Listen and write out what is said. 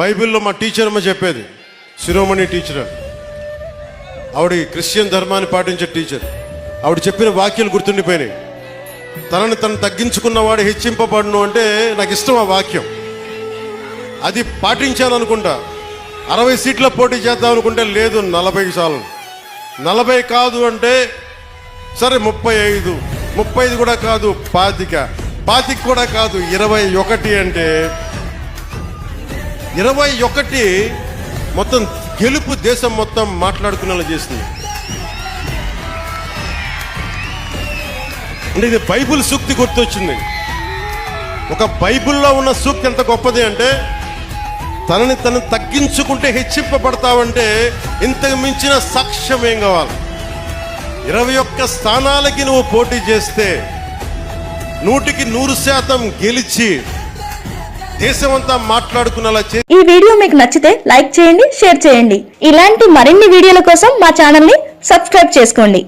బైబిల్లో మా టీచర్ అమ్మ చెప్పేది, శిరోమణి టీచర్, ఆవిడ క్రిస్టియన్ ధర్మాన్ని పాటించే టీచర్. ఆవిడ చెప్పిన వాక్యాలు గుర్తుండిపోయినాయి. తనను తను తగ్గించుకున్నవాడు హెచ్చింపబడును అంటే నాకు ఇష్టం ఆ వాక్యం. అది పాటించాలనుకుంటా. 60 సీట్ల పోటీ చేద్దాం అనుకుంటే లేదు 40 చాలు. 40 కాదు అంటే సరే 35 కూడా కాదు 25 కూడా కాదు 21 అంటే 21 మొత్తం గెలుపు దేశం మొత్తం మాట్లాడుకునేలా చేసింది. అంటే ఇది బైబిల్ సూక్తి గుర్తొచ్చింది. ఒక బైబిల్లో ఉన్న సూక్తి ఎంత గొప్పది అంటే, తనని తను తగ్గించుకుంటే హెచ్చింపబడతావంటే ఇంతకు మించిన సాక్ష్యం ఏం కావాలి? 21 స్థానాలకి నువ్వు పోటీ చేస్తే 100కి 100% గెలిచి దేశమంతా మాట్లాడుకునేలా చేసి. ఈ వీడియో మీకు నచ్చితే లైక్ చేయండి, షేర్ చేయండి. ఇలాంటి మరిన్ని వీడియోల కోసం మా ఛానల్ ని సబ్స్క్రైబ్ చేసుకోండి.